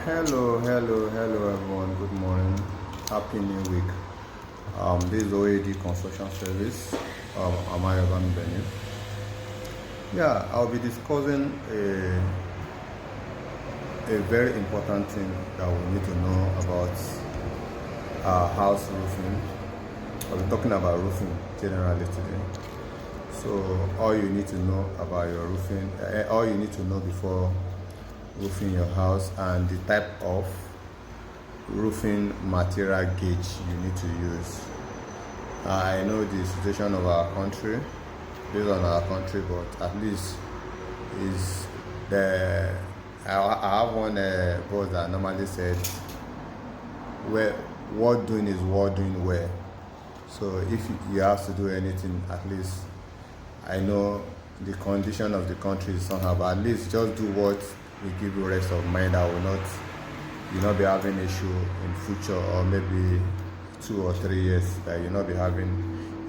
Hello everyone. Good morning. Happy New Week. This is OAD Construction Service. Am I Evan Benin? Yeah, I'll be discussing a very important thing that we need to know about our house roofing. I'll be talking about roofing generally today. So all you need to know about your roofing, all you need to know before roofing your house, and the type of roofing material gauge you need to use. I know the situation of our country, based on our country, but at least is the I have one boss that normally said, "Well, what doing is what doing well." So if you have to do anything, at least I know the condition of the country is somehow, but at least just do what will give you rest of mind. That will not be having issue in future, or maybe 2 or 3 years that you'll not be having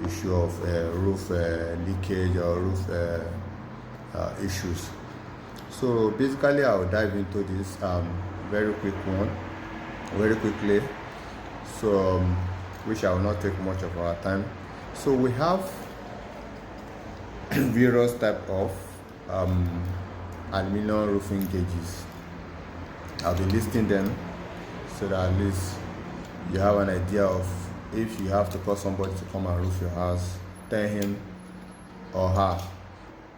issue of roof leakage or roof issues. So basically, I'll dive into this very quickly. So which I will not take much of our time. So we have various type of aluminum roofing gauges. I'll be listing them so that at least you have an idea of, if you have to call somebody to come and roof your house, tell him or her,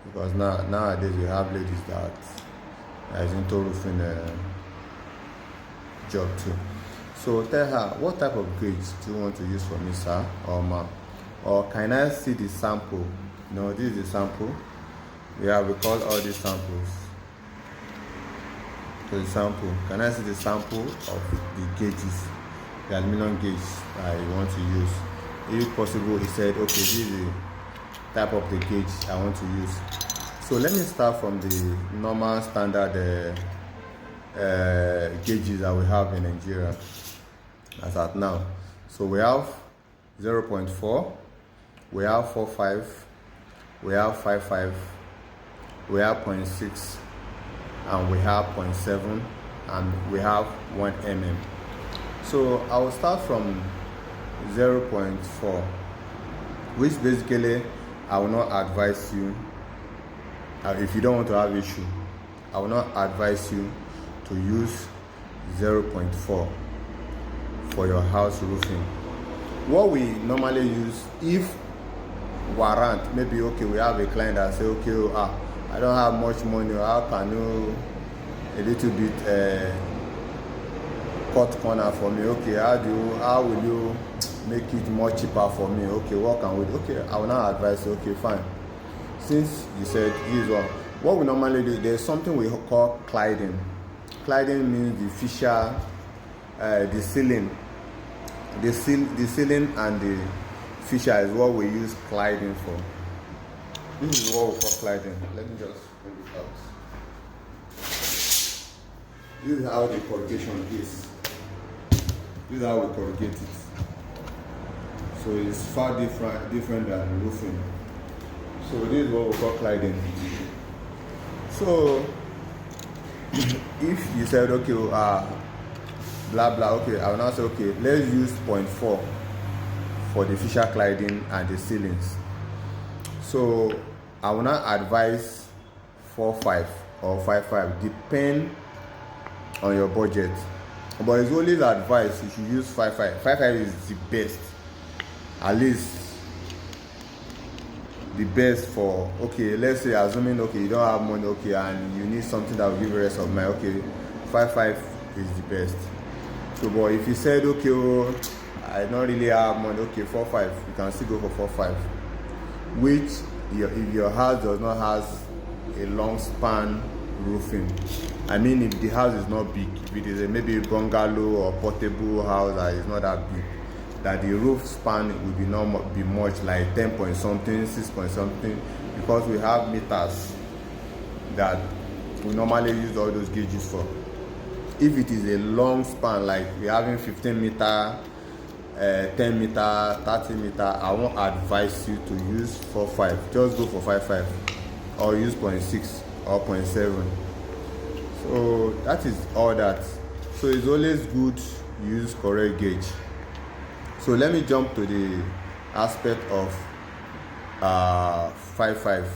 because nowadays we have ladies that is into roofing job too. So tell her, what type of gauge do you want to use for me, sir or ma'am? Or can I see the sample? No, this is the sample. We call all these samples. So the sample. Can I see the sample of the gauges, the aluminum gauge I want to use? If possible, he said, okay, this is the type of the gauge I want to use. So let me start from the normal standard gauges that we have in Nigeria as at now. So we have 0.4, we have 4.5, we have 5.5, we have 0.6, and we have 0.7, and we have 1 mm. So I will start from 0.4, which basically I will not advise you, if you don't want to have issue, I will not advise you to use 0.4 for your house roofing. What we normally use, if warrant, maybe okay, we have a client that say, okay, I don't have much money, how can you a little bit cut corner for me? Okay, how will you make it more cheaper for me? Okay, what can we do? Okay, I will not advise you. Okay, fine. Since you said this one, what we normally do, there's something we call cladding. Cladding means the fissure, the ceiling. The ceiling and the fissure is what we use cladding for. This is what we call cladding. Let me just bring it out. This is how the corrugation is. This is how we corrugate it. So it's far different than roofing. So this is what we call cladding. So if you said, okay, blah blah, okay, I will now say, okay, let's use 0.4 for the fissure cladding and the ceilings. So I will not advise 4.5 or 5.5, depend on your budget, but it's always advised you should use 5.5. 5.5 is the best, at least the best for, okay, let's say, assuming okay, you don't have money, okay, and you need something that will give you rest of mind, okay, 5.5 is the best. So but if you said, okay, I don't really have money, okay, 4.5, you can still go for 4.5, which if your house does not have a long span roofing, I mean, if the house is not big, if it is maybe a bungalow or portable house that is not that big, that the roof span will not be much, like 10 point something, 6 point something, because we have meters that we normally use all those gauges for. If it is a long span, like we're having 15 meter, 10 meter, 30 meter, I won't advise you to use 4.5. Just go for 5.5 or use 0.6 or 0.7. So that is all that. So it's always good use correct gauge. So let me jump to the aspect of 5.5.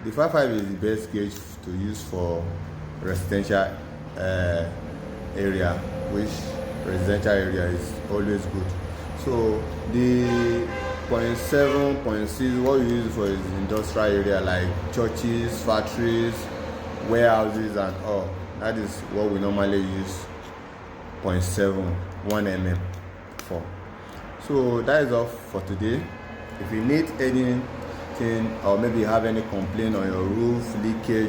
The 5.5 is the best gauge to use for residential area, which residential area is always good. So the 0.7, 0.6, what we use for is industrial area like churches, factories, warehouses and all. That is what we normally use 0.7, 1 mm for. So that is all for today. If you need anything or maybe you have any complaint on your roof leakage,